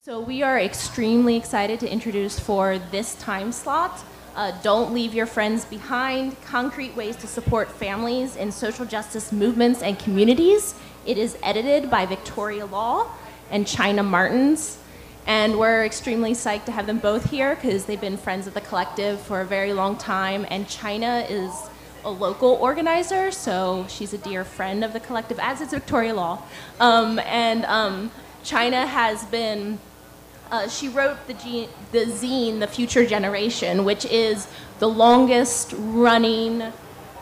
So we are extremely excited to introduce for this time slot, Don't Leave Your Friends Behind, Concrete Ways to Support Families in Social Justice Movements and Communities. It is edited by Victoria Law and China Martens. And we're extremely psyched to have them both here because they've been friends of the collective for a very long time. And China is a local organizer, so she's a dear friend of the collective, as is Victoria Law. China has been... she wrote the zine, The Future Generation, which is the longest running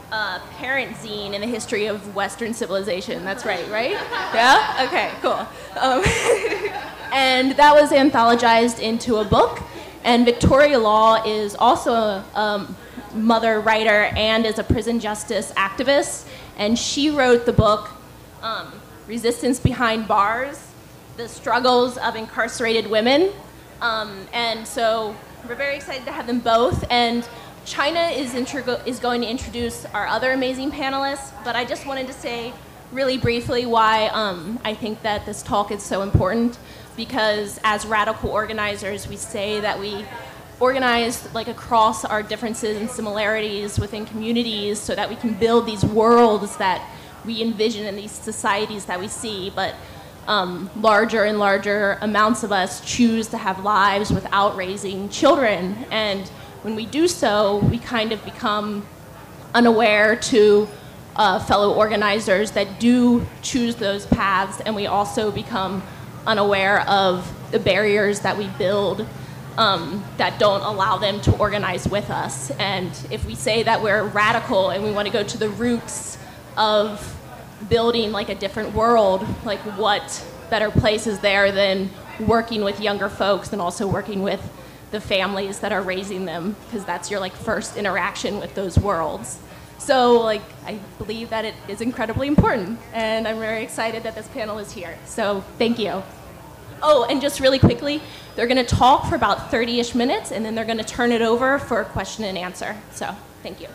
parent zine in the history of Western civilization. That's right? Yeah? Okay, cool. And that was anthologized into a book. And Victoria Law is also a mother writer and is a prison justice activist. And she wrote the book, Resistance Behind Bars, The Struggles of Incarcerated Women. And so we're very excited to have them both. And China is going to introduce our other amazing panelists, but I just wanted to say really briefly why I think that this talk is so important, because as radical organizers, we say that we organize like across our differences and similarities within communities so that we can build these worlds that we envision in these societies that we see, but larger and larger amounts of us choose to have lives without raising children. And when we do so, we kind of become unaware to fellow organizers that do choose those paths, and we also become unaware of the barriers that we build that don't allow them to organize with us. And if we say that we're radical and we want to go to the roots of building like a different world, like what better place is there than working with younger folks and also working with the families that are raising them, because that's your like first interaction with those worlds. So like I believe that it is incredibly important, and I'm very excited that this panel is here. So thank you. Oh, and just really quickly, they're going to talk for about 30-ish minutes, and then they're going to turn it over for question and answer. So thank you.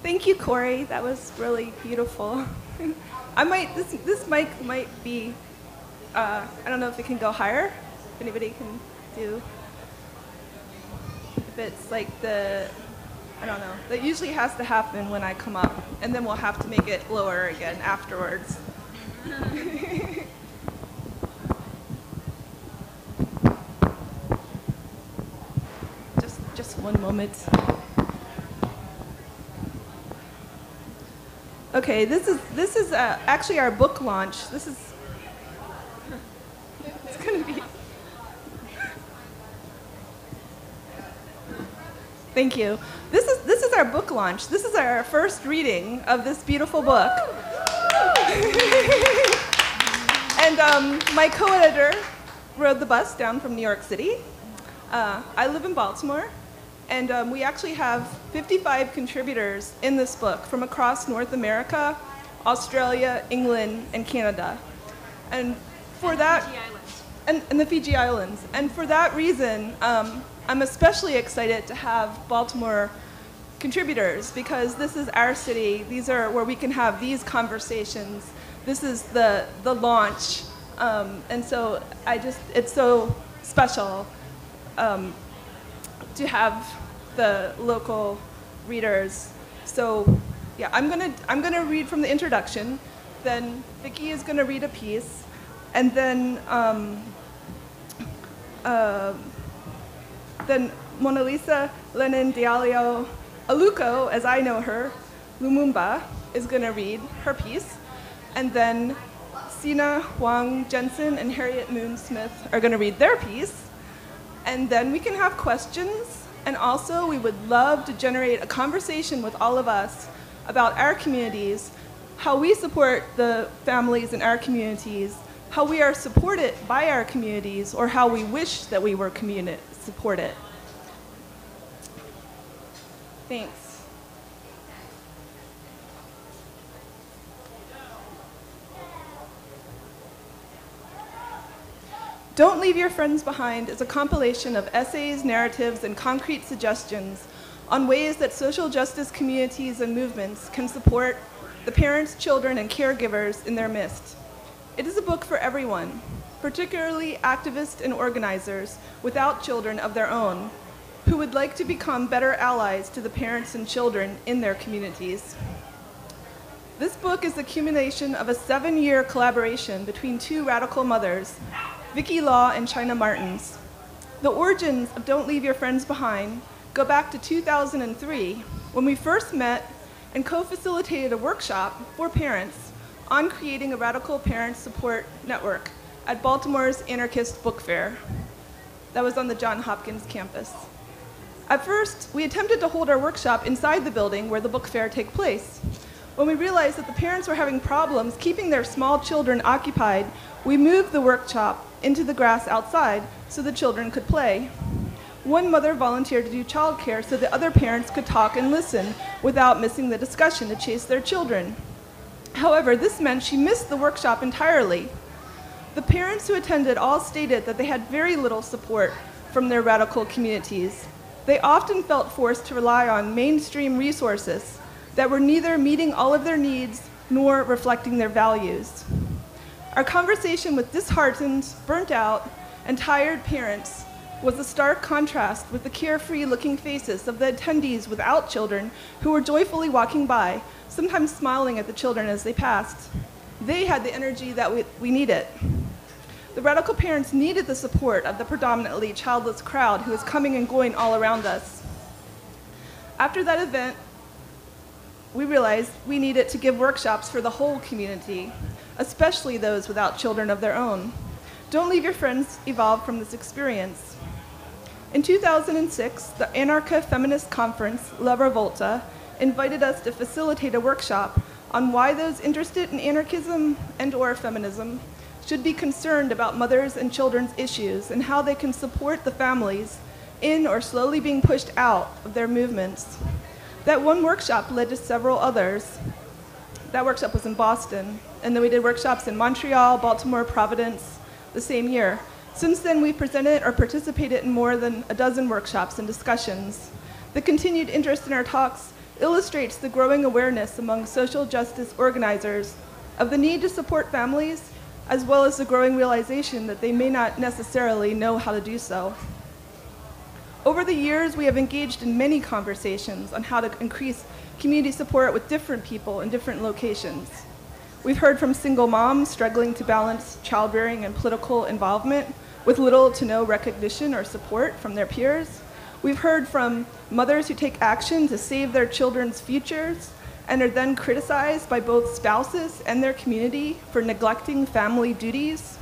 Thank you, Corey. That was really beautiful. This mic might be, I don't know if it can go higher. If anybody can do, if it's like I don't know. That usually has to happen when I come up, and then we'll have to make it lower again afterwards. just one moment. Okay, this is actually our book launch. It's gonna be. Thank you. This is our book launch. This is our first reading of this beautiful book. And my co-editor rode the bus down from New York City. I live in Baltimore. And we actually have 55 contributors in this book from across North America, Australia, England, and Canada. And for that, and the Fiji Islands. And for that reason, I'm especially excited to have Baltimore contributors, because this is our city. These are where we can have these conversations. This is the launch. And so it's so special to have the local readers. So yeah, I'm gonna read from the introduction, then Vikki is gonna read a piece, and then Mona Lisa Lennon Diallo Aluko, as I know her, Lumumba, is gonna read her piece, and then Sina Huang Jensen and Harriet Moon Smith are gonna read their piece. And then we can have questions, and also we would love to generate a conversation with all of us about our communities, how we support the families in our communities, how we are supported by our communities, or how we wish that we were supported. Thanks. Don't Leave Your Friends Behind is a compilation of essays, narratives, and concrete suggestions on ways that social justice communities and movements can support the parents, children, and caregivers in their midst. It is a book for everyone, particularly activists and organizers without children of their own, who would like to become better allies to the parents and children in their communities. This book is the culmination of a 7-year collaboration between two radical mothers, Vikki and China Martens. The origins of Don't Leave Your Friends Behind go back to 2003, when we first met and co-facilitated a workshop for parents on creating a radical parent support network at Baltimore's anarchist Bookfair. That was on the Johns Hopkins campus. At first, we attempted to hold our workshop inside the building where the book fair takes place. When we realized that the parents were having problems keeping their small children occupied, we moved the workshop into the grass outside so the children could play. One mother volunteered to do childcare so the other parents could talk and listen without missing the discussion to chase their children. However, this meant she missed the workshop entirely. The parents who attended all stated that they had very little support from their radical communities. They often felt forced to rely on mainstream resources that were neither meeting all of their needs nor reflecting their values. Our conversation with disheartened, burnt out, and tired parents was a stark contrast with the carefree-looking faces of the attendees without children who were joyfully walking by, sometimes smiling at the children as they passed. They had the energy that we needed. The radical parents needed the support of the predominantly childless crowd who was coming and going all around us. After that event, we realized we needed to give workshops for the whole community, especially those without children of their own. Don't Leave Your Friends evolved from this experience. In 2006, the Anarcha-Feminist Conference, La Revolta, invited us to facilitate a workshop on why those interested in anarchism and/or feminism should be concerned about mothers and children's issues and how they can support the families in or slowly being pushed out of their movements. That one workshop led to several others. That workshop was in Boston, and then we did workshops in Montreal, Baltimore, Providence the same year. Since then, we've presented or participated in more than a dozen workshops and discussions. The continued interest in our talks illustrates the growing awareness among social justice organizers of the need to support families, as well as the growing realization that they may not necessarily know how to do so. Over the years, we have engaged in many conversations on how to increase community support with different people in different locations. We've heard from single moms struggling to balance childbearing and political involvement with little to no recognition or support from their peers. We've heard from mothers who take action to save their children's futures and are then criticized by both spouses and their community for neglecting family duties.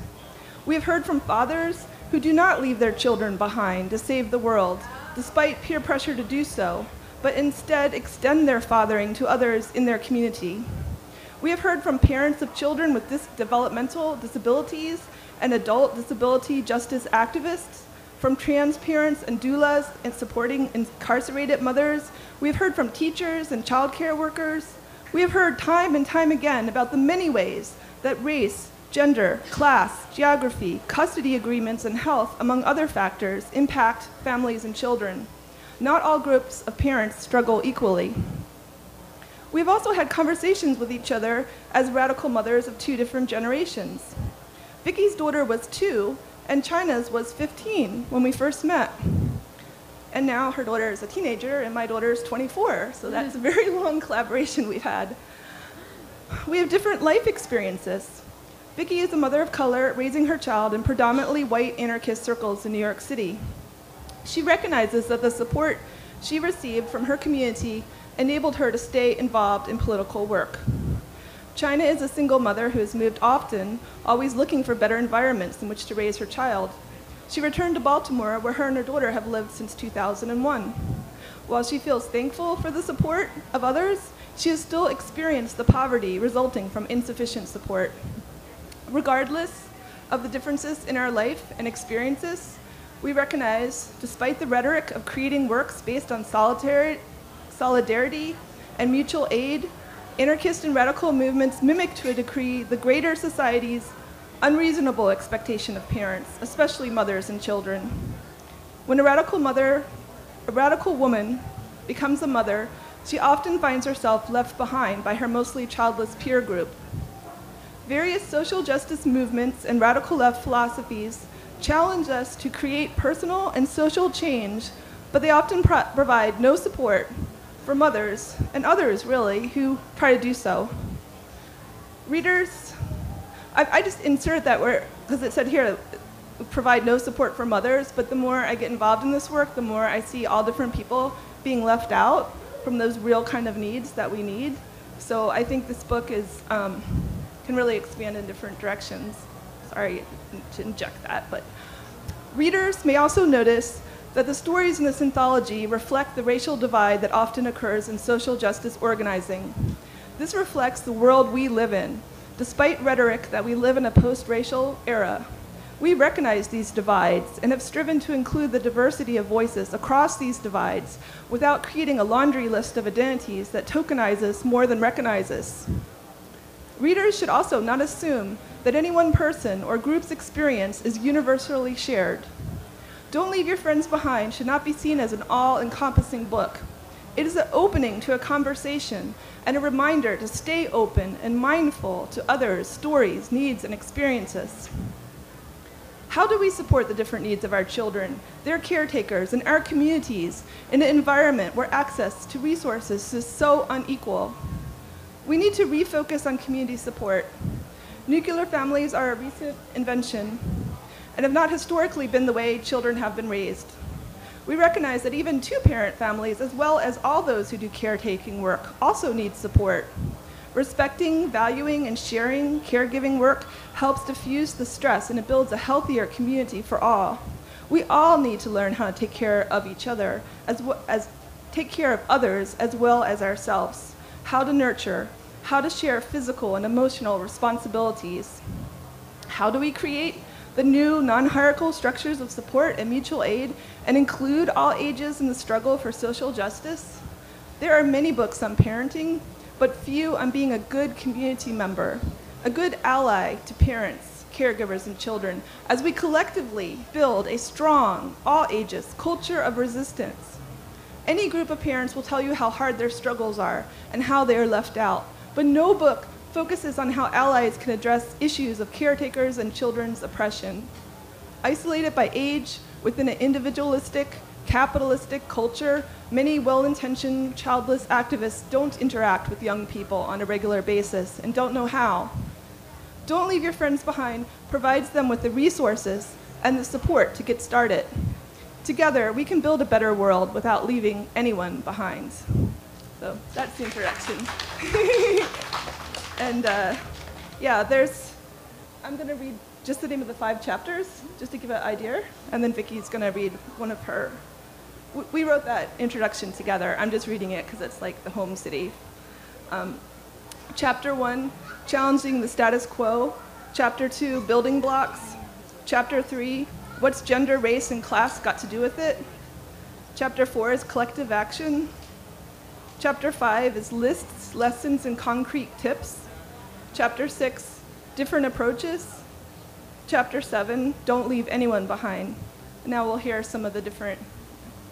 We have heard from fathers who do not leave their children behind to save the world, despite peer pressure to do so, but instead extend their fathering to others in their community. We have heard from parents of children with developmental disabilities and adult disability justice activists, from trans parents and doulas in supporting incarcerated mothers. We have heard from teachers and child care workers. We have heard time and time again about the many ways that race, gender, class, geography, custody agreements, and health, among other factors, impact families and children. Not all groups of parents struggle equally. We've also had conversations with each other as radical mothers of two different generations. Vicki's daughter was 2, and China's was 15 when we first met. And now her daughter is a teenager, and my daughter is 24, so that's a very long collaboration we've had. We have different life experiences. Vikki is a mother of color raising her child in predominantly white anarchist circles in New York City. She recognizes that the support she received from her community enabled her to stay involved in political work. China is a single mother who has moved often, always looking for better environments in which to raise her child. She returned to Baltimore, where her and her daughter have lived since 2001. While she feels thankful for the support of others, she has still experienced the poverty resulting from insufficient support. Regardless of the differences in our life and experiences, we recognize, despite the rhetoric of creating works based on solidarity and mutual aid, anarchist and radical movements mimic to a degree the greater society's unreasonable expectation of parents, especially mothers and children. When a radical woman becomes a mother, She often finds herself left behind by her mostly childless peer group. Various social justice movements and radical left philosophies challenge us to create personal and social change, but they often provide no support for mothers and others, really, who try to do so. Readers, I just inserted that word because it said here, provide no support for mothers, but the more I get involved in this work, the more I see all different people being left out from those real kind of needs that we need. So I think this book is, can really expand in different directions. Sorry to inject that, but readers may also notice that the stories in this anthology reflect the racial divide that often occurs in social justice organizing. This reflects the world we live in. Despite rhetoric that we live in a post-racial era, we recognize these divides and have striven to include the diversity of voices across these divides without creating a laundry list of identities that tokenize us more than recognize us. Readers should also not assume that any one person or group's experience is universally shared. Don't Leave Your Friends Behind should not be seen as an all-encompassing book. It is an opening to a conversation and a reminder to stay open and mindful to others' stories, needs, and experiences. How do we support the different needs of our children, their caretakers, and our communities in an environment where access to resources is so unequal? We need to refocus on community support. Nuclear families are a recent invention and have not historically been the way children have been raised. We recognize that even two-parent families, as well as all those who do caretaking work, also need support. Respecting, valuing, and sharing caregiving work helps diffuse the stress, and it builds a healthier community for all. We all need to learn how to take care of each other, as take care of others as well as ourselves, how to nurture, how to share physical and emotional responsibilities. How do we create the new non-hierarchical structures of support and mutual aid and include all ages in the struggle for social justice? There are many books on parenting, but few on being a good community member, a good ally to parents, caregivers, and children, as we collectively build a strong, all ages culture of resistance. Any group of parents will tell you how hard their struggles are and how they are left out, but no book focuses on how allies can address issues of caretakers and children's oppression. Isolated by age within an individualistic, capitalistic culture, many well-intentioned childless activists don't interact with young people on a regular basis and don't know how. Don't Leave Your Friends Behind provides them with the resources and the support to get started. Together, we can build a better world without leaving anyone behind. So that's the introduction. And yeah, I'm going to read just the name of the 5 chapters, just to give an idea, and then Vicki's going to read one of her. We wrote that introduction together. I'm just reading it because it's like the home city. Chapter 1, Challenging the Status Quo. Chapter 2, Building Blocks. Chapter 3, What's Gender, Race, and Class Got to Do with It? Chapter 4 is Collective Action. Chapter 5 is Lists, Lessons, and Concrete Tips. Chapter 6, Different Approaches. Chapter 7, Don't Leave Anyone Behind. And now we'll hear some of the different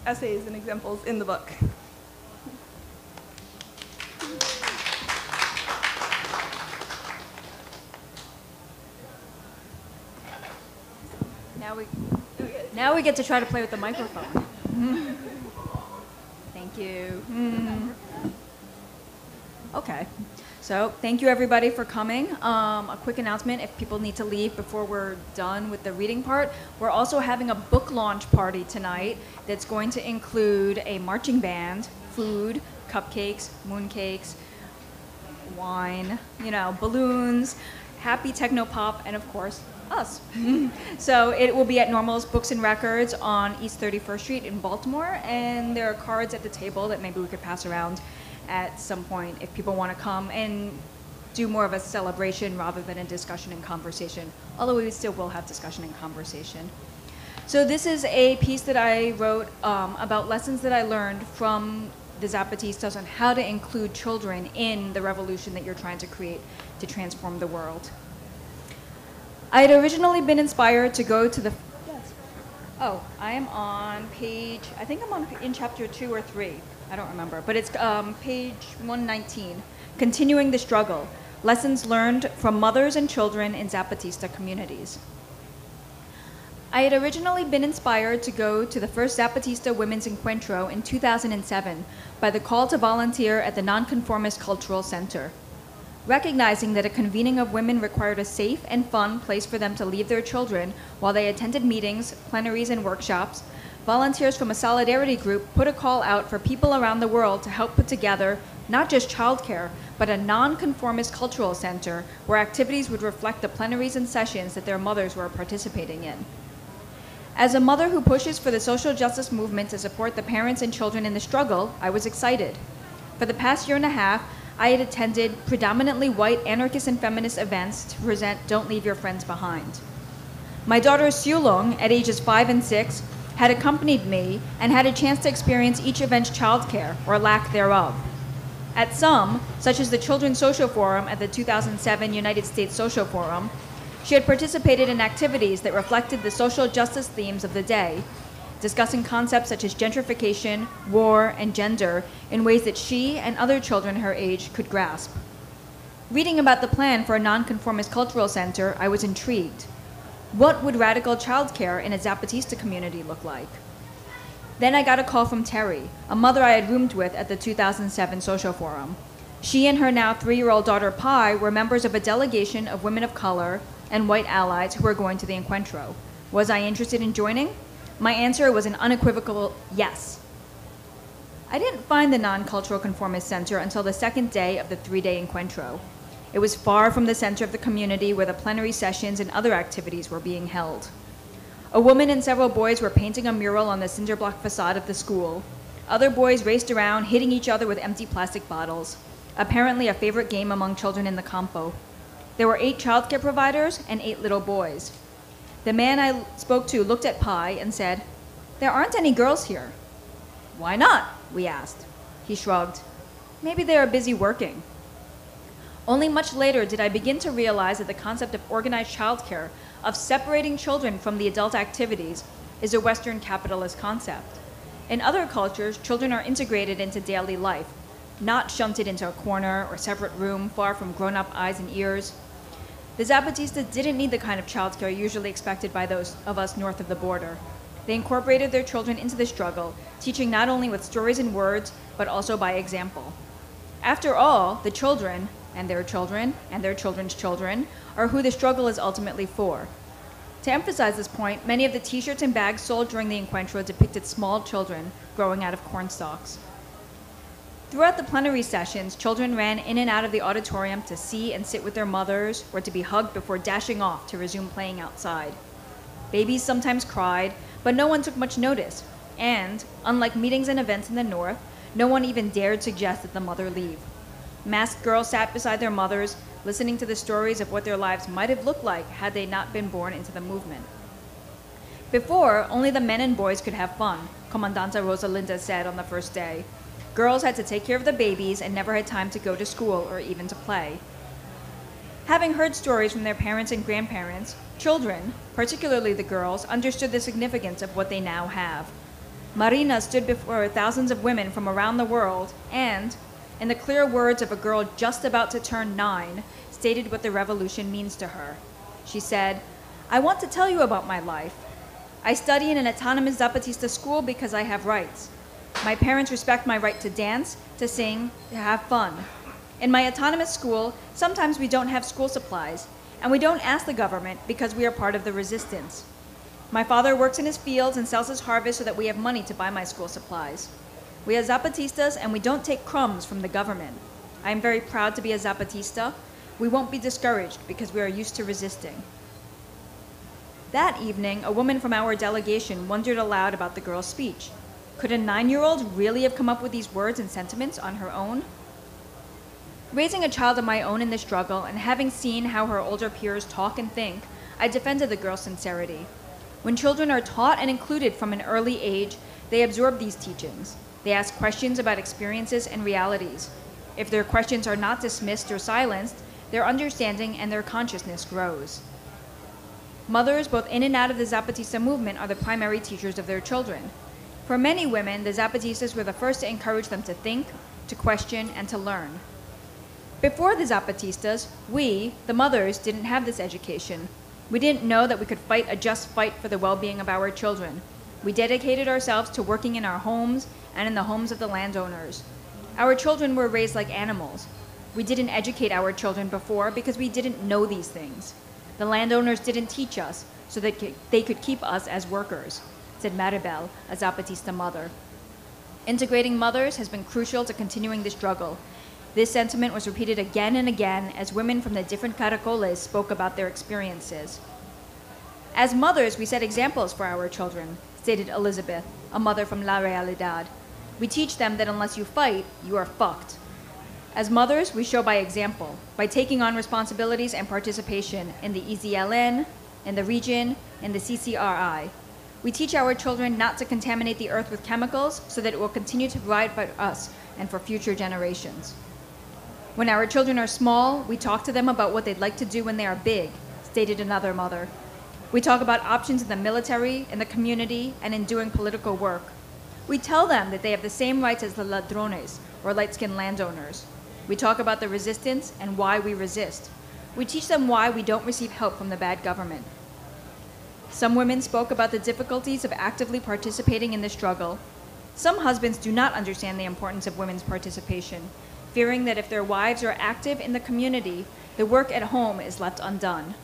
essays and examples in the book. Now we get to try to play with the microphone. Thank you. Okay. So thank you everybody for coming. A quick announcement if people need to leave before we're done with the reading part. We're also having a book launch party tonight that's going to include a marching band, food, cupcakes, mooncakes, wine, balloons, happy techno pop, and of course, us. So it will be at Normal's Books and Records on East 31st Street in Baltimore, and there are cards at the table that maybe we could pass around at some point if people want to come and do more of a celebration rather than a discussion and conversation, although we still will have discussion and conversation. So this is a piece that I wrote about lessons that I learned from the Zapatistas on how to include children in the revolution that you're trying to create to transform the world. I had originally been inspired to go to the... Yes. Oh, I am on page... I think I'm in chapter 2 or 3. I don't remember, but it's page 119. Continuing the struggle. Lessons learned from mothers and children in Zapatista communities. I had originally been inspired to go to the first Zapatista Women's Encuentro in 2007 by the call to volunteer at the Nonconformist Cultural Center. Recognizing that a convening of women required a safe and fun place for them to leave their children while they attended meetings, plenaries, and workshops, volunteers from a solidarity group put a call out for people around the world to help put together not just childcare, but a nonconformist cultural center where activities would reflect the plenaries and sessions that their mothers were participating in. As a mother who pushes for the social justice movement to support the parents and children in the struggle, I was excited. For the past year and a half, I had attended predominantly white anarchist and feminist events to present Don't Leave Your Friends Behind. My daughter Sulong, at ages 5 and 6, had accompanied me and had a chance to experience each event's childcare, or lack thereof. At some, such as the Children's Social Forum at the 2007 United States Social Forum, she had participated in activities that reflected the social justice themes of the day, discussing concepts such as gentrification, war, and gender in ways that she and other children her age could grasp. Reading about the plan for a nonconformist cultural center, I was intrigued. What would radical childcare in a Zapatista community look like? Then I got a call from Terry, a mother I had roomed with at the 2007 Social Forum. She and her now 3-year-old daughter Pi were members of a delegation of women of color and white allies who were going to the Encuentro. Was I interested in joining? My answer was an unequivocal yes. I didn't find the Non-Cultural Conformist Center until the second day of the 3-day Encuentro. It was far from the center of the community where the plenary sessions and other activities were being held. A woman and several boys were painting a mural on the cinder block facade of the school. Other boys raced around, hitting each other with empty plastic bottles, apparently a favorite game among children in the campo. There were 8 childcare providers and 8 little boys. The man I spoke to looked at Pi and said, "There aren't any girls here." "Why not?" we asked. He shrugged. "Maybe they are busy working." Only much later did I begin to realize that the concept of organized childcare, of separating children from the adult activities, is a Western capitalist concept. In other cultures, children are integrated into daily life, not shunted into a corner or separate room far from grown-up eyes and ears. The Zapatista didn't need the kind of childcare usually expected by those of us north of the border. They incorporated their children into the struggle, teaching not only with stories and words, but also by example. After all, the children, and their children's children, are who the struggle is ultimately for. To emphasize this point, many of the t-shirts and bags sold during the Encuentro depicted small children growing out of corn stalks. Throughout the plenary sessions, children ran in and out of the auditorium to see and sit with their mothers or to be hugged before dashing off to resume playing outside. Babies sometimes cried, but no one took much notice, and, unlike meetings and events in the North, no one even dared suggest that the mother leave. Masked girls sat beside their mothers, listening to the stories of what their lives might have looked like had they not been born into the movement. Before, only the men and boys could have fun, Comandanta Rosalinda said on the first day. Girls had to take care of the babies and never had time to go to school or even to play. Having heard stories from their parents and grandparents, children, particularly the girls, understood the significance of what they now have. Marina stood before thousands of women from around the world and, in the clear words of a girl just about to turn 9, stated what the revolution means to her. She said, "I want to tell you about my life. I study in an autonomous Zapatista school because I have rights. My parents respect my right to dance, to sing, to have fun. In my autonomous school, sometimes we don't have school supplies, and we don't ask the government because we are part of the resistance. My father works in his fields and sells his harvest so that we have money to buy my school supplies. We are Zapatistas and we don't take crumbs from the government. I am very proud to be a Zapatista. We won't be discouraged because we are used to resisting." That evening, a woman from our delegation wondered aloud about the girl's speech. Could a 9-year-old really have come up with these words and sentiments on her own? Raising a child of my own in the struggle and having seen how her older peers talk and think, I defended the girl's sincerity. When children are taught and included from an early age, they absorb these teachings. They ask questions about experiences and realities. If their questions are not dismissed or silenced, their understanding and their consciousness grows. Mothers, both in and out of the Zapatista movement, are the primary teachers of their children. For many women, the Zapatistas were the first to encourage them to think, to question, and to learn. Before the Zapatistas, we, the mothers, didn't have this education. We didn't know that we could fight a just fight for the well-being of our children. We dedicated ourselves to working in our homes and in the homes of the landowners. Our children were raised like animals. We didn't educate our children before because we didn't know these things. The landowners didn't teach us so that they could keep us as workers, said Maribel, a Zapatista mother. Integrating mothers has been crucial to continuing the struggle. This sentiment was repeated again and again as women from the different caracoles spoke about their experiences. As mothers, we set examples for our children, stated Elizabeth, a mother from La Realidad. We teach them that unless you fight, you are fucked. As mothers, we show by example, by taking on responsibilities and participation in the EZLN, in the region, in the CCRI. We teach our children not to contaminate the earth with chemicals so that it will continue to provide for us and for future generations. When our children are small, we talk to them about what they'd like to do when they are big, stated another mother. We talk about options in the military, in the community, and in doing political work. We tell them that they have the same rights as the ladrones, or light-skinned landowners. We talk about the resistance and why we resist. We teach them why we don't receive help from the bad government. Some women spoke about the difficulties of actively participating in the struggle. Some husbands do not understand the importance of women's participation, fearing that if their wives are active in the community, the work at home is left undone.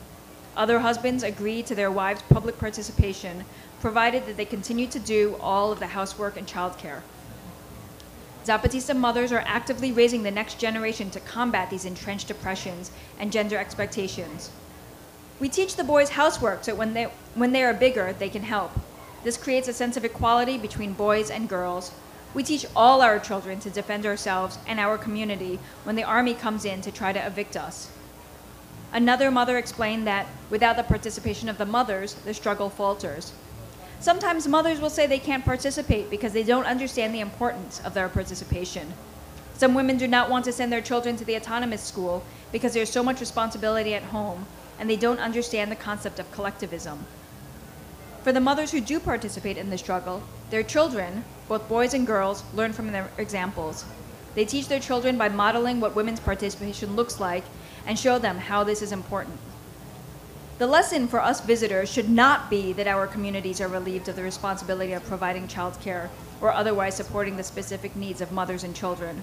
Other husbands agree to their wives' public participation, provided that they continue to do all of the housework and childcare. Zapatista mothers are actively raising the next generation to combat these entrenched oppressions and gender expectations. We teach the boys housework so when they are bigger, they can help. This creates a sense of equality between boys and girls. We teach all our children to defend ourselves and our community when the army comes in to try to evict us. Another mother explained that without the participation of the mothers, the struggle falters. Sometimes mothers will say they can't participate because they don't understand the importance of their participation. Some women do not want to send their children to the autonomous school because there's so much responsibility at home, and they don't understand the concept of collectivism. For the mothers who do participate in the struggle, their children, both boys and girls, learn from their examples. They teach their children by modeling what women's participation looks like and show them how this is important. The lesson for us visitors should not be that our communities are relieved of the responsibility of providing child care or otherwise supporting the specific needs of mothers and children.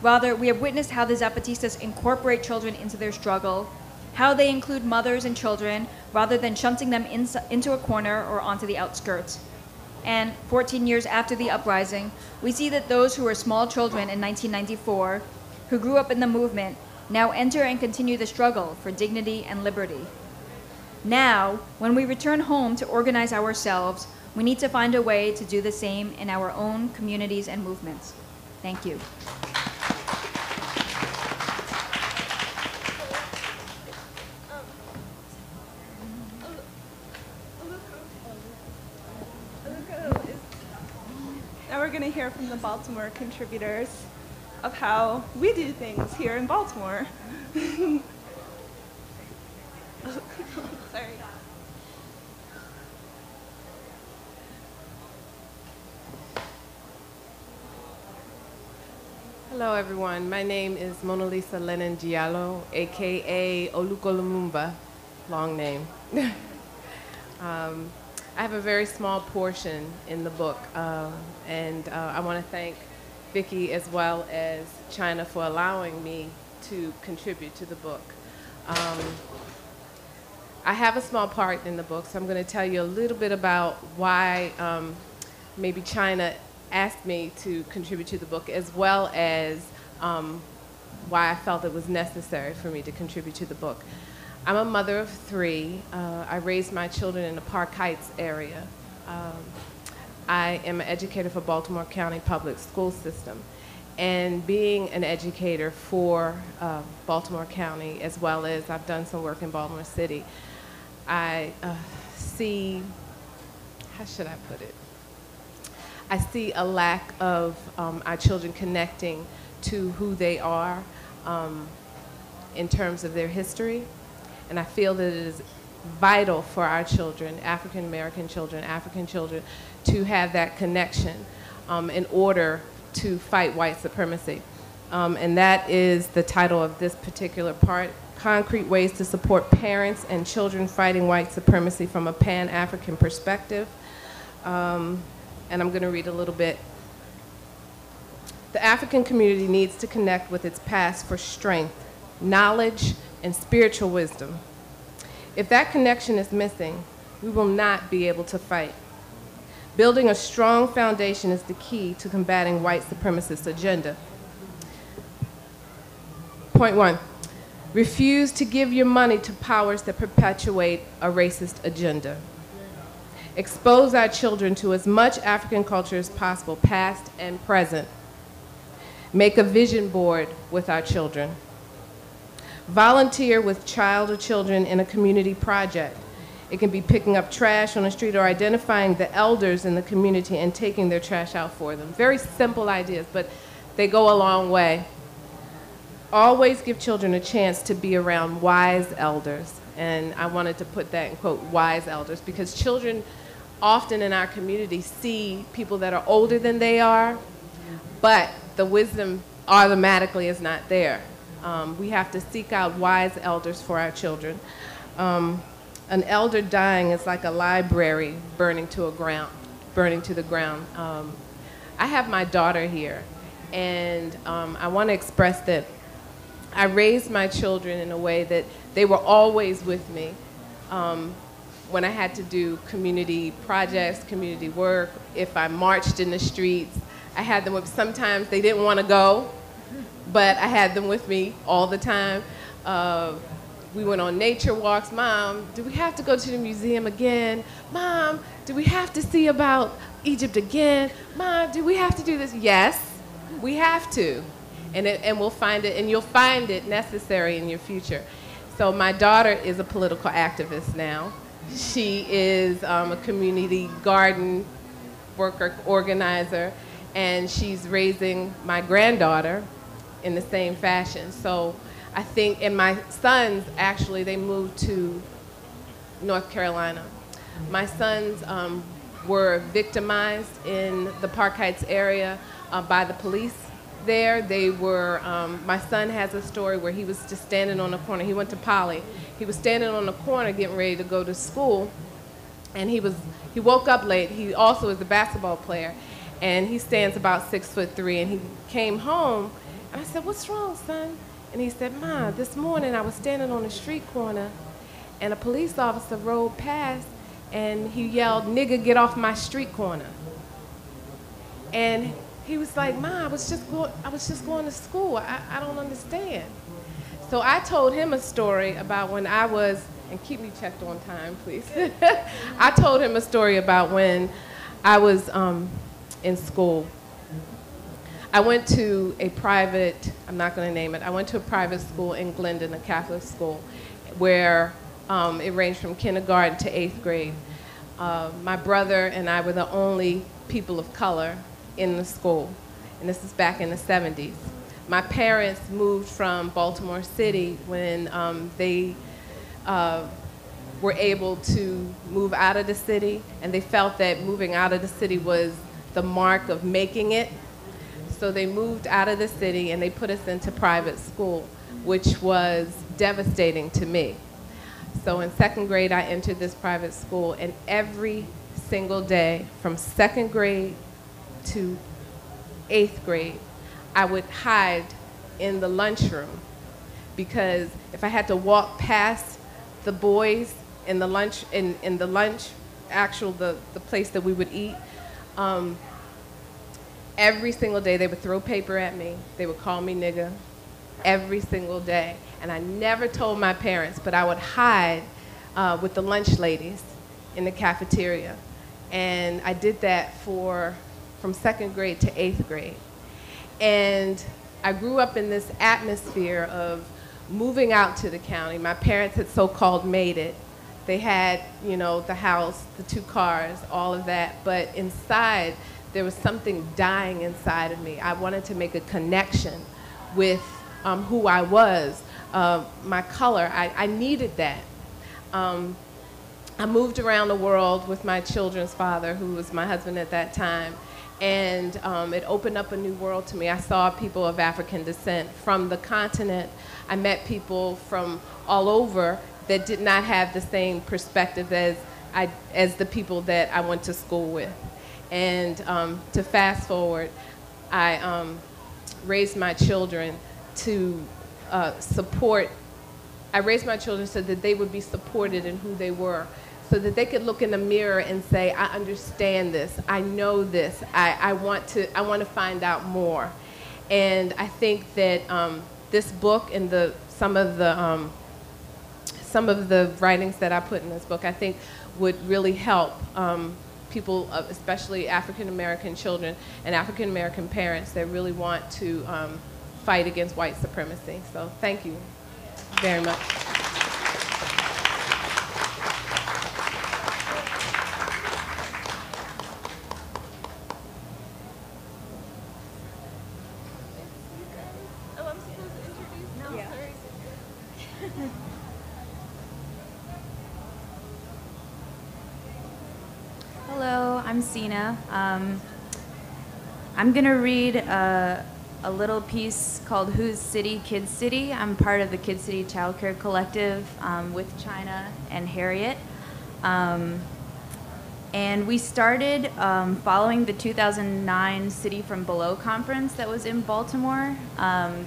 Rather, we have witnessed how the Zapatistas incorporate children into their struggle, how they include mothers and children rather than shunting them into a corner or onto the outskirts. And 14 years after the uprising, we see that those who were small children in 1994, who grew up in the movement, now enter and continue the struggle for dignity and liberty. Now, when we return home to organize ourselves, we need to find a way to do the same in our own communities and movements. Thank you. Now we're going to hear from the Baltimore contributors of how we do things here in Baltimore. Sorry. Hello, everyone. My name is Mona Lisa Lennon Giallo, a.k.a. Oluko Lumumba, long name. I have a very small portion in the book, and I want to thank Vikki as well as China for allowing me to contribute to the book. I have a small part in the book, so I'm going to tell you a little bit about why maybe China asked me to contribute to the book, as well as why I felt it was necessary for me to contribute to the book. I'm a mother of 3. I raised my children in the Park Heights area. I am an educator for Baltimore County Public School System. And being an educator for Baltimore County, as well as I've done some work in Baltimore City, I see, how should I put it? I see a lack of our children connecting to who they are in terms of their history. And I feel that it is vital for our children, African American children, African children, to have that connection in order to fight white supremacy. And that is the title of this particular part, Concrete Ways to Support Parents and Children Fighting White Supremacy from a Pan-African Perspective. And I'm going to read a little bit. The African community needs to connect with its past for strength, knowledge, and spiritual wisdom. If that connection is missing, we will not be able to fight. Building a strong foundation is the key to combating white supremacist agenda. Point 1, refuse to give your money to powers that perpetuate a racist agenda. Expose our children to as much African culture as possible, past and present. Make a vision board with our children. Volunteer with child or children in a community project. It can be picking up trash on the street or identifying the elders in the community and taking their trash out for them. Very simple ideas, but they go a long way. Always give children a chance to be around wise elders. And I wanted to put that in quote, wise elders, because children often in our community see people that are older than they are, but the wisdom automatically is not there. We have to seek out wise elders for our children. An elder dying is like a library burning to the ground. I have my daughter here, and I want to express that I raised my children in a way that they were always with me. When I had to do community projects, community work, if I marched in the streets, I had them with, sometimes they didn't want to go, but I had them with me all the time. We went on nature walks. Mom, do we have to go to the museum again? Mom, do we have to see about Egypt again? Mom, do we have to do this? Yes, we have to. And we'll find it, and you'll find it necessary in your future. So my daughter is a political activist now. She is a community garden worker, organizer, and she's raising my granddaughter in the same fashion. So I think, and my sons, actually, they moved to North Carolina. My sons were victimized in the Park Heights area by the police there. They were, my son has a story where he was just standing on the corner. He went to Poly. He was standing on the corner getting ready to go to school, and he woke up late. He also is a basketball player, and he stands about 6'3", and he came home, and I said, "What's wrong, son?" And he said, "Ma, this morning I was standing on the street corner, and a police officer rode past, and he yelled, 'Nigga, get off my street corner.'" And he was like, "Ma, I was just going to school. I don't understand." So I told him a story about when I was, and keep me checked on time, please. I told him a story about when I was in school. I went to a private, I'm not going to name it, I went to a private school in Glendon, a Catholic school, where it ranged from kindergarten to 8th grade. My brother and I were the only people of color in the school, and this is back in the 70s. My parents moved from Baltimore City when they were able to move out of the city, and they felt that moving out of the city was the mark of making it. So they moved out of the city and they put us into private school, which was devastating to me. So in 2nd grade, I entered this private school, and every single day from 2nd grade to 8th grade, I would hide in the lunchroom, because if I had to walk past the boys in the lunch, the place that we would eat, every single day they would throw paper at me. They would call me nigga every single day. And I never told my parents, but I would hide with the lunch ladies in the cafeteria. And I did that from 2nd grade to 8th grade. And I grew up in this atmosphere of moving out to the county. My parents had so-called made it. They had, you know, the house, the 2 cars, all of that. But inside, there was something dying inside of me. I wanted to make a connection with who I was, my color. I needed that. I moved around the world with my children's father, who was my husband at that time, and it opened up a new world to me. I saw people of African descent from the continent. I met people from all over that did not have the same perspective as the people that I went to school with. And to fast forward, I raised my children to support. I raised my children so that they would be supported in who they were, so that they could look in the mirror and say, I understand this, I know this, I want to find out more. And I think that this book and some of the writings that I put in this book, I think would really help people, especially African American children and African American parents that really want to fight against white supremacy. So thank you very much. Hello, I'm Sina. I'm going to read a little piece called Whose City, Kid City. I'm part of the Kid City Child Care Collective with China and Harriet. And we started following the 2009 City from Below conference that was in Baltimore.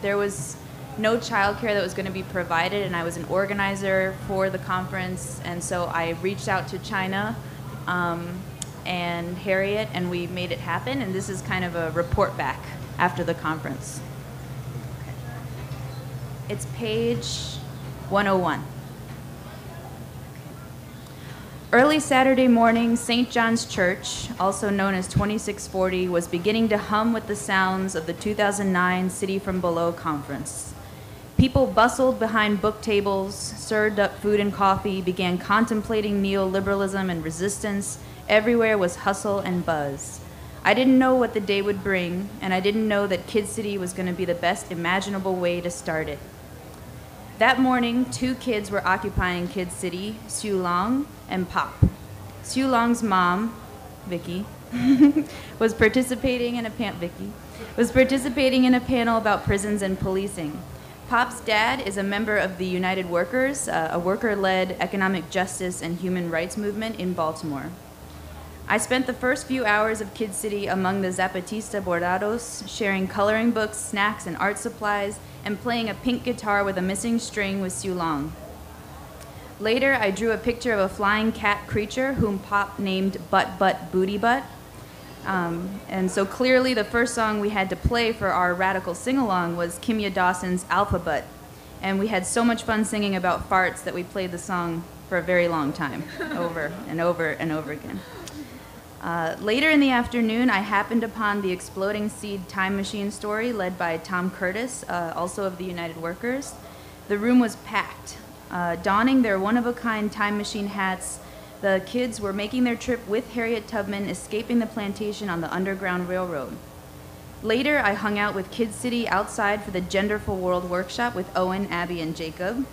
There was no childcare that was going to be provided, and I was an organizer for the conference, and so I reached out to China and Harriet, and we made it happen, and this is kind of a report back after the conference. It's page 101. Early Saturday morning, St. John's Church, also known as 2640, was beginning to hum with the sounds of the 2009 City from Below conference. People bustled behind book tables, served up food and coffee, began contemplating neoliberalism and resistance. Everywhere was hustle and buzz. I didn't know what the day would bring, and I didn't know that Kid City was going to be the best imaginable way to start it. That morning, two kids were occupying Kid City, Sue Long and Pop. Sue Long's mom, Vikki, was participating in a panel about prisons and policing. Pop's dad is a member of the United Workers, a worker-led economic justice and human rights movement in Baltimore. I spent the first few hours of Kid City among the Zapatista bordados, sharing coloring books, snacks, and art supplies, and playing a pink guitar with a missing string with Sue Long. Later, I drew a picture of a flying cat creature whom Pop named Butt Butt Booty Butt. And so clearly the first song we had to play for our radical sing-along was Kimya Dawson's Alphabet. And we had so much fun singing about farts that we played the song for a very long time, over and over and over again. Later in the afternoon, I happened upon the Exploding Seed Time Machine story led by Tom Curtis, also of the United Workers. The room was packed. Donning their one-of-a-kind time machine hats, the kids were making their trip with Harriet Tubman, escaping the plantation on the Underground Railroad. Later, I hung out with Kid City outside for the Genderful World workshop with Owen, Abby, and Jacob.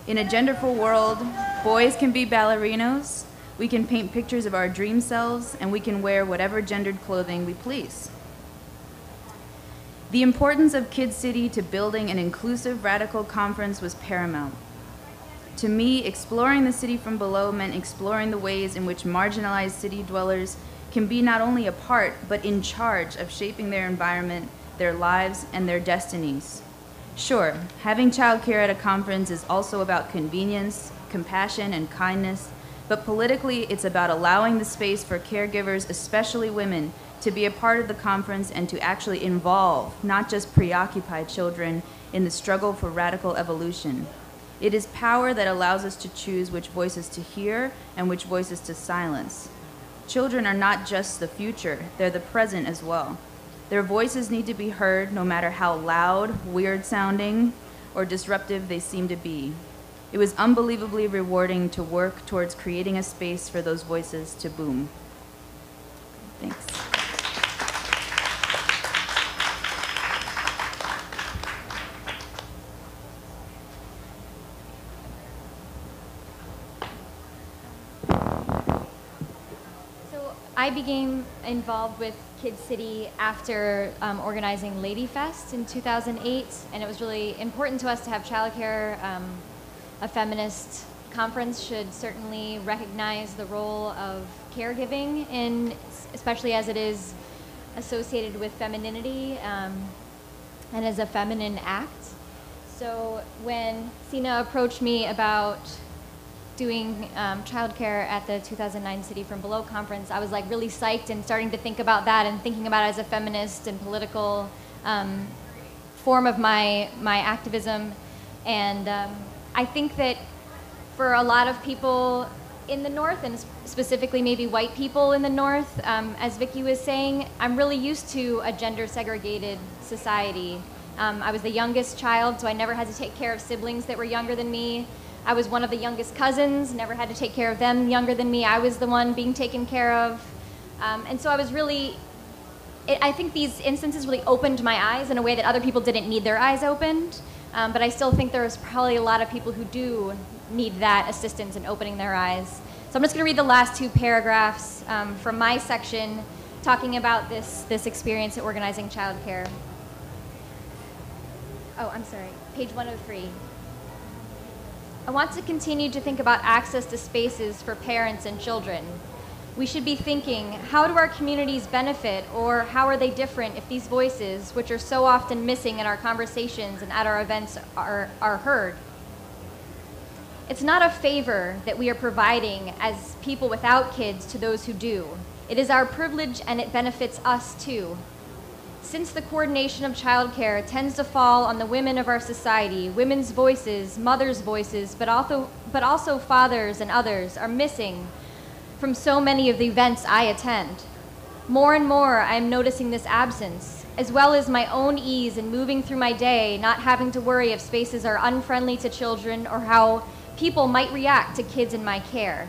In a genderful world, boys can be ballerinos, we can paint pictures of our dream selves, and we can wear whatever gendered clothing we please. The importance of Kid City to building an inclusive radical conference was paramount. To me, exploring the city from below meant exploring the ways in which marginalized city dwellers can be not only a part, but in charge of shaping their environment, their lives, and their destinies. Sure, having childcare at a conference is also about convenience, compassion, and kindness, but politically, it's about allowing the space for caregivers, especially women, to be a part of the conference and to actually involve, not just preoccupy children in the struggle for radical evolution. It is power that allows us to choose which voices to hear and which voices to silence. Children are not just the future, they're the present as well. Their voices need to be heard no matter how loud, weird sounding, or disruptive they seem to be. It was unbelievably rewarding to work towards creating a space for those voices to boom. Thanks. I became involved with Kid City after organizing Lady Fest in 2008, and it was really important to us to have childcare. A feminist conference should certainly recognize the role of caregiving, especially as it is associated with femininity and as a feminine act. So when Sina approached me about doing childcare at the 2009 City from Below conference, I was like really psyched and starting to think about that and thinking about it as a feminist and political form of my activism. And I think that for a lot of people in the North, and specifically maybe white people in the North, as Vikki was saying, I'm really used to a gender segregated society. I was the youngest child, so I never had to take care of siblings that were younger than me. I was one of the youngest cousins, never had to take care of them younger than me. I was the one being taken care of. And so I was really, I think these instances really opened my eyes in a way that other people didn't need their eyes opened. But I still think there's probably a lot of people who do need that assistance in opening their eyes. So I'm just going to read the last two paragraphs from my section talking about this experience at organizing childcare. Oh, I'm sorry, page 103. I want to continue to think about access to spaces for parents and children. We should be thinking, how do our communities benefit, or how are they different if these voices, which are so often missing in our conversations and at our events, are heard? It's not a favor that we are providing as people without kids to those who do. It is our privilege, and it benefits us too. Since the coordination of childcare tends to fall on the women of our society, women's voices, mothers' voices, but also fathers and others are missing from so many of the events I attend. More and more, I am noticing this absence, as well as my own ease in moving through my day, not having to worry if spaces are unfriendly to children or how people might react to kids in my care.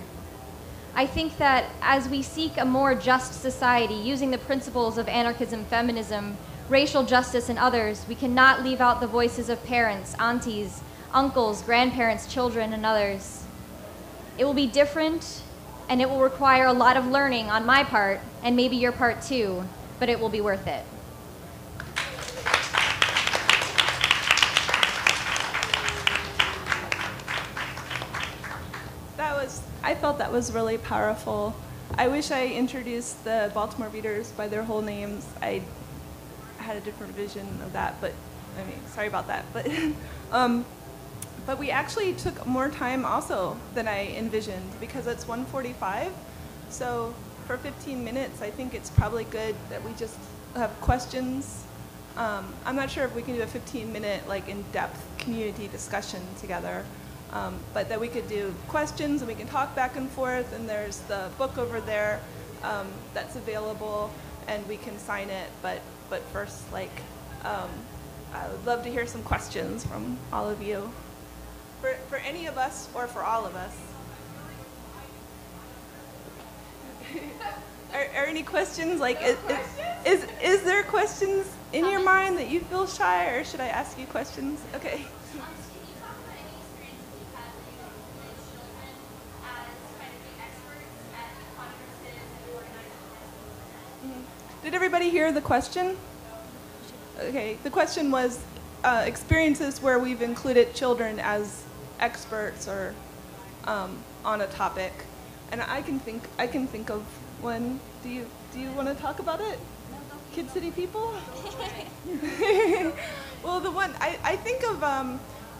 I think that as we seek a more just society using the principles of anarchism, feminism, racial justice, and others, we cannot leave out the voices of parents, aunties, uncles, grandparents, children, and others. It will be different, and it will require a lot of learning on my part, and maybe your part too, but it will be worth it. I felt that was really powerful. I wish I introduced the Baltimore readers by their whole names. I had a different vision of that, but I mean, sorry about that. But we actually took more time also than I envisioned because it's 1:45. So for 15 minutes, I think it's probably good that we just have questions. I'm not sure if we can do a 15-minute like in-depth community discussion together. But that we could do questions and we can talk back and forth, and there's the book over there that's available and we can sign it. But first, like, I would love to hear some questions from all of you. For any of us or for all of us. Are any questions? Like, is there questions in your mind that you feel shy, or should I ask you questions? Okay. Did everybody hear the question? Okay, the question was experiences where we've included children as experts or on a topic, and I can think of one. Do you want to talk about it? Kid City people? Well, the one I think of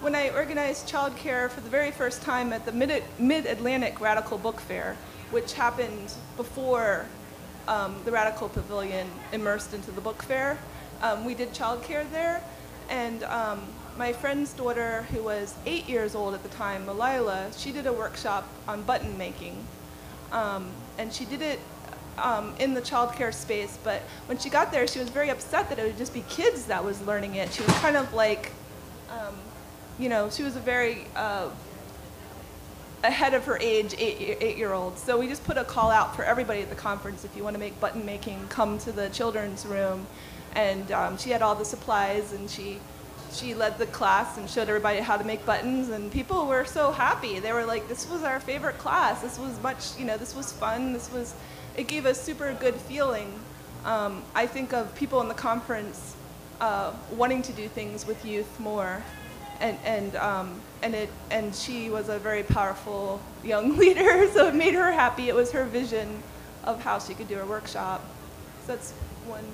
when I organized childcare for the very first time at the Mid-Atlantic Radical Bookfair, which happened before the Radical Pavilion immersed into the book fair. We did childcare there, and my friend's daughter, who was 8 years old at the time, Malila, she did a workshop on button making, and she did it in the childcare space, but when she got there, she was very upset that it would just be kids that was learning it. She was kind of like, she was a very ahead of her age, eight-year-old. So we just put a call out for everybody at the conference. If you want to make button making, come to the children's room. And she had all the supplies, and she she led the class and showed everybody how to make buttons, and people were so happy. They were like, this was our favorite class. This was much, this was fun. It gave a super good feeling. I think of people in the conference wanting to do things with youth more, and she was a very powerful young leader, so it made her happy. It was her vision of how she could do her workshop. So that's one.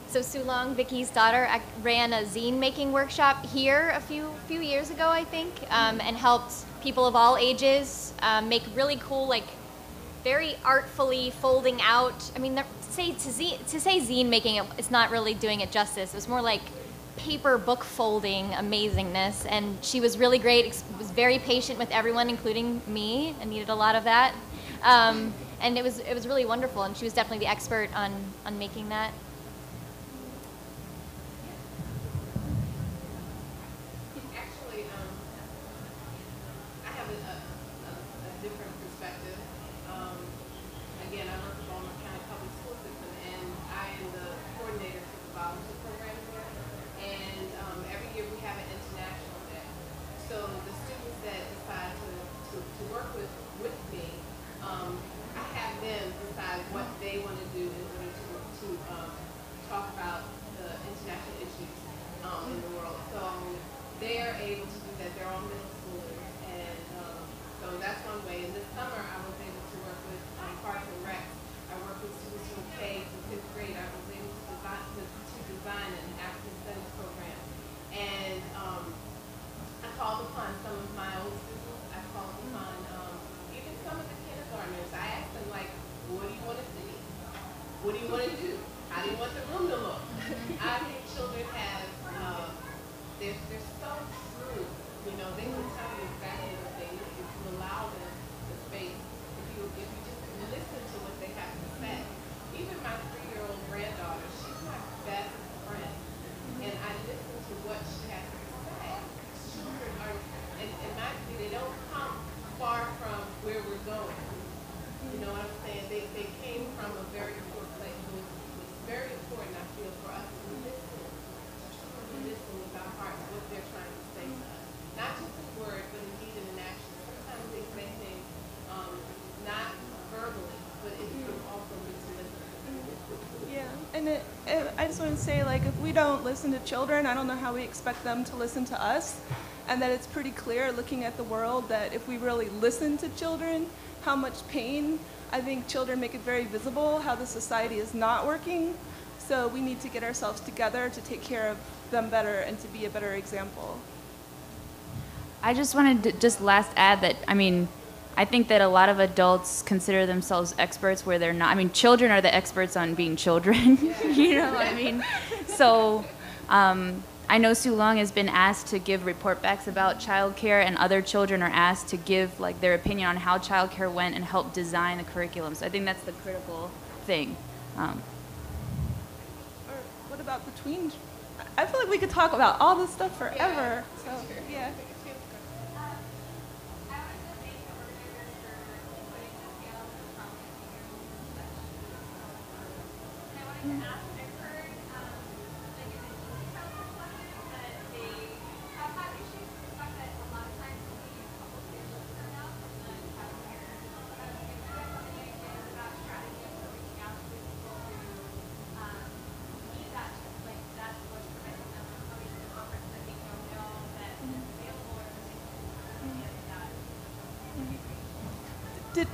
So Sulong, Vicki's daughter, ran a zine making workshop here a few years ago, I think, and helped people of all ages make really cool, like very artfully folding out. I mean, to say zine making, it's not really doing it justice. It was more like paper book folding amazingness, and she was really great. Was very patient with everyone, including me. I needed a lot of that. And it was really wonderful, and she was definitely the expert on making that. Actually, I have a different perspective. Again, I work with Baltimore County Public School System, and I am the coordinator for the volunteer program here. And every year we have an international day. So the students that decide to work with me, I have them decide what they want to do in order to talk about the international issues in the world. So they are able to do that. They're all middle schoolers, and so that's one way. And this summer I was able to work with Parks and Rec. I worked with students from K to 5th grade. I was able to design an African Studies program, and I called upon some of my old students. I called upon even some of the kindergartners. I asked them, like, what do you want to see? What do you want to do? How do you want the room to look? I think children have, they're so true. They can tell you exactly what they need if you allow them the space. If you just listen to what they have to say. Even my 3-year-old granddaughter, she's my best friend. And I listen to what she has to say. Children are, in my view, they don't come far from where we're going. You know what I'm saying? They came from a very poor place. It was very important, I feel, for us to listen with our hearts what they're trying to say to us. Not just in word, but indeed in an action. Sometimes they say things not verbally, but it's also just to listen. Yeah, and I just want to say, like, if we don't listen to children, I don't know how we expect them to listen to us. And that it's pretty clear, looking at the world, that if we really listen to children, how much pain, I think children make it very visible how the society is not working. So we need to get ourselves together to take care of them better and to be a better example. I just wanted to just last add that, I think that a lot of adults consider themselves experts where they're not. Children are the experts on being children, So I know Sulong has been asked to give report backs about childcare, and other children are asked to give their opinion on how childcare went and help design the curriculum. So I think that's the critical thing. Or what about the tween? I feel like we could talk about all this stuff forever. So yeah.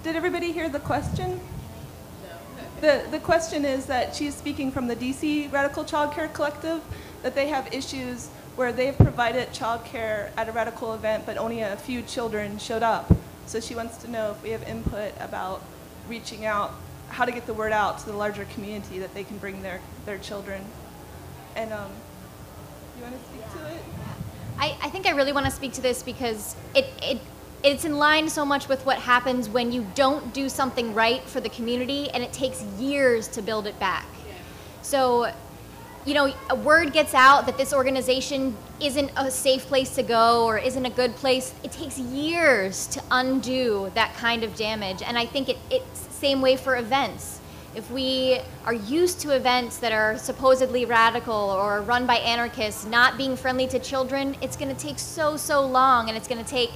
Did everybody hear the question? No. The question is that she's speaking from the DC Radical Childcare Collective, that they have issues where they've provided childcare at a radical event, but only a few children showed up. So she wants to know if we have input about reaching out, how to get the word out to the larger community that they can bring their children. And you want to speak to it? I think I really want to speak to this because it's in line so much with what happens when you don't do something right for the community and it takes years to build it back. So, a word gets out that this organization isn't a safe place to go or isn't a good place. It takes years to undo that kind of damage. And I think it's the same way for events. if we are used to events that are supposedly radical or run by anarchists not being friendly to children, it's going to take so long, and it's going to take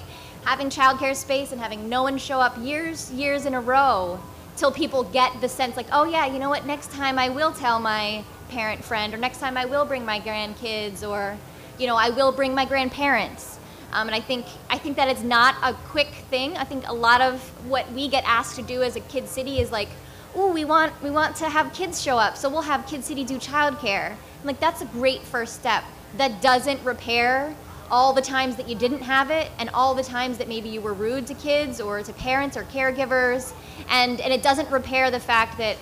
having childcare space and having no one show up years in a row till people get the sense like, oh yeah, you know what, next time I will tell my parent friend, or next time I will bring my grandkids, or I will bring my grandparents. And I think that it's not a quick thing. I think a lot of what we get asked to do as a Kid City is like, ooh, we want to have kids show up, so we'll have Kid City do childcare. Like, that's a great first step. That doesn't repair all the times that you didn't have it, and all the times that maybe you were rude to kids or to parents or caregivers, and it doesn't repair the fact that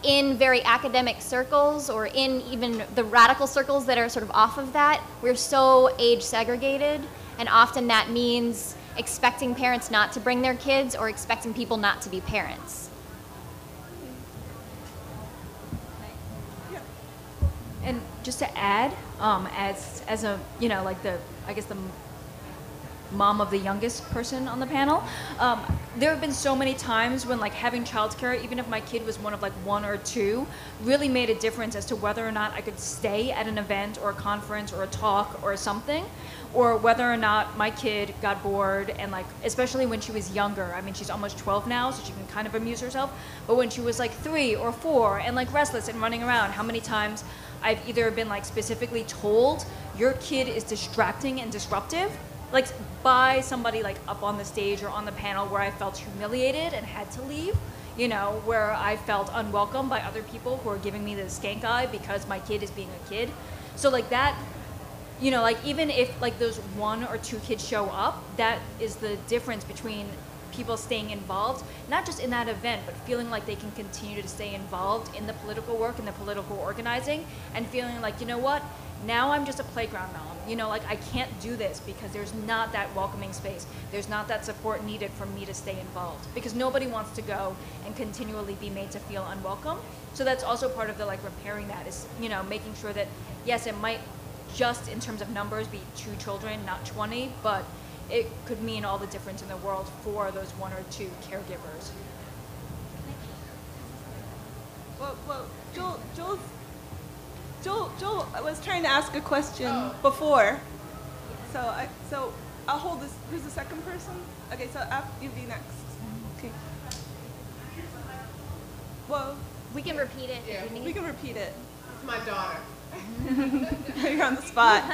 in very academic circles, or in even the radical circles that are sort of off of that, we're so age segregated, and often that means expecting parents not to bring their kids or expecting people not to be parents. And just to add, as a, like the mom of the youngest person on the panel, there have been so many times when like having childcare, even if my kid was one of like 1 or 2, really made a difference as to whether or not I could stay at an event or a conference or a talk or something, or whether or not my kid got bored, and like, especially when she was younger. I mean, she's almost 12 now, so she can kind of amuse herself, but when she was like 3 or 4 and like restless and running around, how many times I've either been like specifically told, your kid is distracting and disruptive, like by somebody like up on the stage or on the panel, where I felt humiliated and had to leave, where I felt unwelcome by other people who are giving me the skank eye because my kid is being a kid. So like that, like even if like those 1 or 2 kids show up, that is the difference between people staying involved, not just in that event, but feeling like they can continue to stay involved in the political work and the political organizing, and feeling like, you know what, now I'm just a playground mom. Like I can't do this because there's not that welcoming space. There's not that support needed for me to stay involved, because nobody wants to go and continually be made to feel unwelcome. So that's also part of the like repairing that is, making sure that, yes, it might just in terms of numbers be 2 children, not 20, but it could mean all the difference in the world for those 1 or 2 caregivers. Well, Joel was trying to ask a question before, so I'll hold this. Who's the second person? Okay, so you be next. Okay. Well, We can repeat it if you need. we can repeat it. It's my daughter. You're on the spot.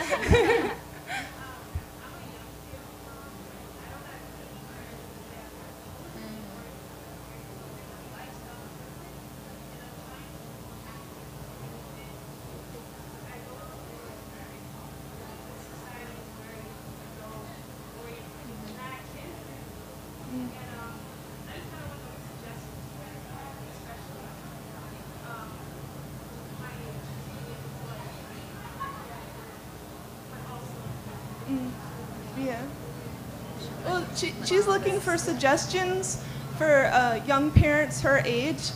Yeah. Well, she's looking for suggestions for young parents her age,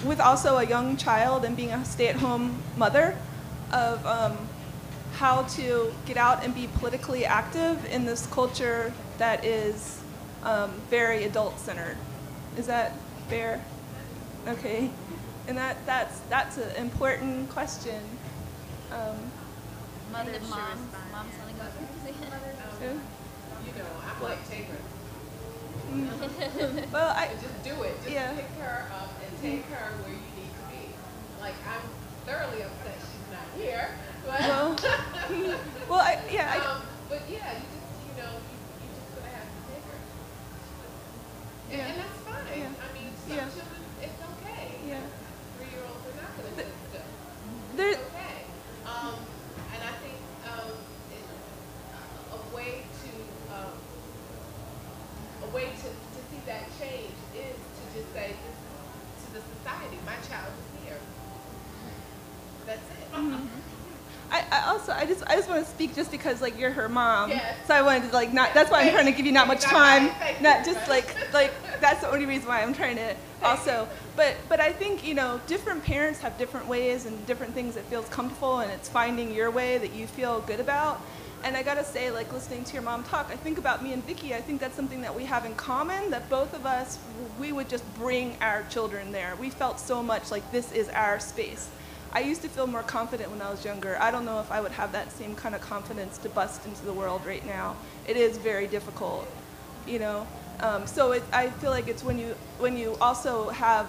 with also a young child and being a stay-at-home mother, of how to get out and be politically active in this culture that is very adult-centered. Is that fair? Okay. And that's an important question. Mothers should respond. I'm like Taker. Well, Just do it. Just pick her up and take her where you need to be. Like, I'm thoroughly upset she's not here. But, but yeah, you just gonna have to take her. And that's fine. Yeah. I mean, some children, it's okay. Yeah. 3-year-olds are not gonna do stuff. There, It's okay. And I think a way to see that change is to just say to the society, my child is here. That's it. Mm-hmm. I just want to speak just because like you're her mom. Yes. So I wanted to like not. That's why I'm trying to give you not much time. Not just like that's the only reason why I'm trying to also. But I think different parents have different ways and different things that feels comfortable, and it's finding your way that you feel good about. And I gotta say, like, listening to your mom talk, I think about me and Vikki, I think that's something that we have in common, that both of us, we would just bring our children there. We felt so much like this is our space. I used to feel more confident when I was younger. I don't know if I would have that same kind of confidence to bust into the world right now. It is very difficult, you know? So I feel like it's when you also have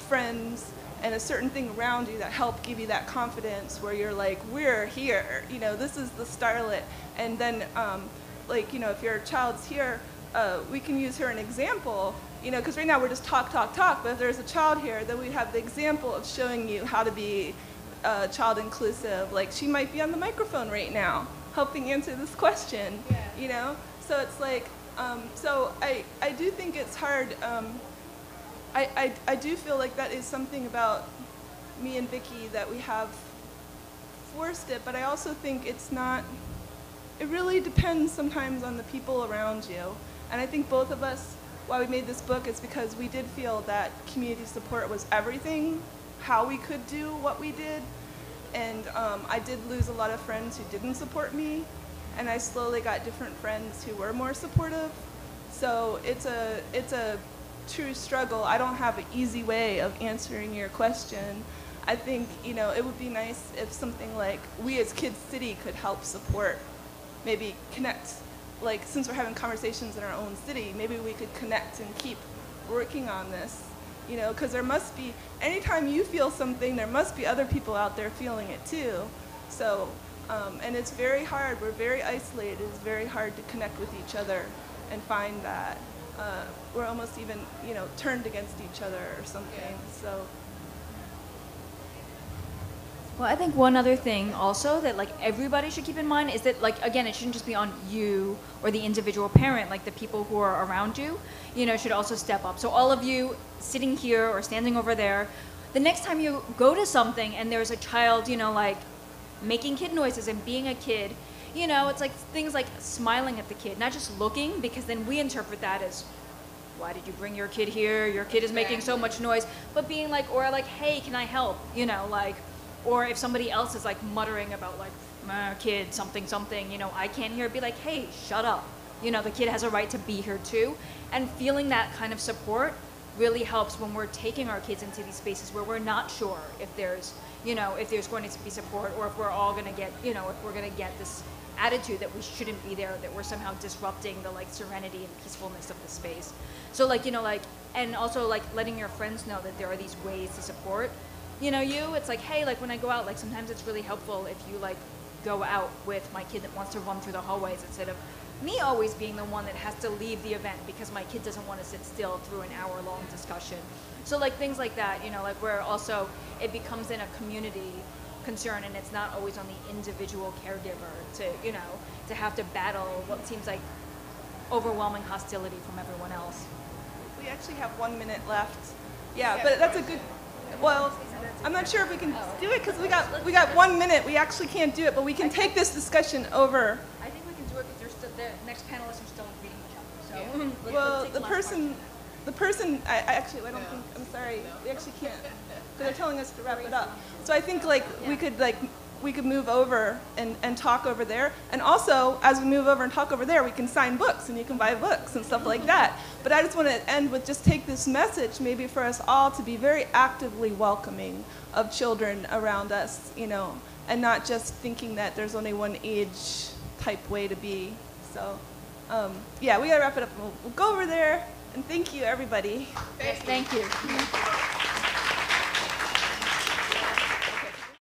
friends and a certain thing around you that help give you that confidence where you're like, we're here, you know, this is the starlet. And then, like, you know, if your child's here, we can use her an example, you know, because right now we're just talk, but if there's a child here, then we have the example of showing you how to be child inclusive. Like, she might be on the microphone right now, helping answer this question, you know? So it's like, so I do think it's hard. I do feel like that is something about me and Vikki that we have forced it, but I also think it's not, it really depends sometimes on the people around you. And I think both of us, why we made this book is because we did feel that community support was everything, how we could do what we did. And I did lose a lot of friends who didn't support me, and I slowly got different friends who were more supportive. So it's a true struggle. I don't have an easy way of answering your question. I think, you know, it would be nice if something like we as Kids City could help support, maybe connect, like since we're having conversations in our own city, maybe we could connect and keep working on this, you know, because there must be, anytime you feel something, there must be other people out there feeling it too. So, and it's very hard, we're very isolated, it's very hard to connect with each other and find that. We're almost even, you know, turned against each other or something. So. Well, I think one other thing also that like everybody should keep in mind is that like again it shouldn't just be on you or the individual parent, like the people who are around you, you know, should also step up. So all of you sitting here or standing over there, the next time you go to something and there's a child, you know, like making kid noises and being a kid, you know, it's like things like smiling at the kid, not just looking, because then we interpret that as, why did you bring your kid here? Your kid is making so much noise. But being like, or like, hey, can I help? You know, like, or if somebody else is like muttering about like, kid, something, you know, I can't hear, be like, hey, shut up. You know, the kid has a right to be here too. And feeling that kind of support really helps when we're taking our kids into these spaces where we're not sure if there's, you know, if there's going to be support, or if we're all going to get, you know, if we're going to get this attitude that we shouldn't be there, that we're somehow disrupting the like serenity and peacefulness of the space. So like, you know, like, and also like letting your friends know that there are these ways to support, you know, you, it's like, hey, like when I go out, like sometimes it's really helpful if you like go out with my kid that wants to run through the hallways instead of me always being the one that has to leave the event because my kid doesn't want to sit still through an hour-long discussion. So like things like that, you know, like where also it becomes in a community concern and it's not always on the individual caregiver to, you know, to have to battle what seems like overwhelming hostility from everyone else. We actually have 1 minute left. Yeah, but that's a good, well, I'm not sure if we can do it because we got 1 minute. We actually can't do it, but we can take this discussion over. I think we can do it because the next panelists are still reading each other. So Well, the person, I actually, I don't think, I'm sorry, we actually can't, because they're telling us to wrap it up. So I think like we could move over and talk over there. And also, as we move over and talk over there, we can sign books and you can buy books and stuff like that. But I just want to end with just take this message maybe for us all to be very actively welcoming of children around us, you know, and not just thinking that there's only one age type way to be. So, yeah, we got to wrap it up. We'll go over there. And thank you, everybody. yes, thank you.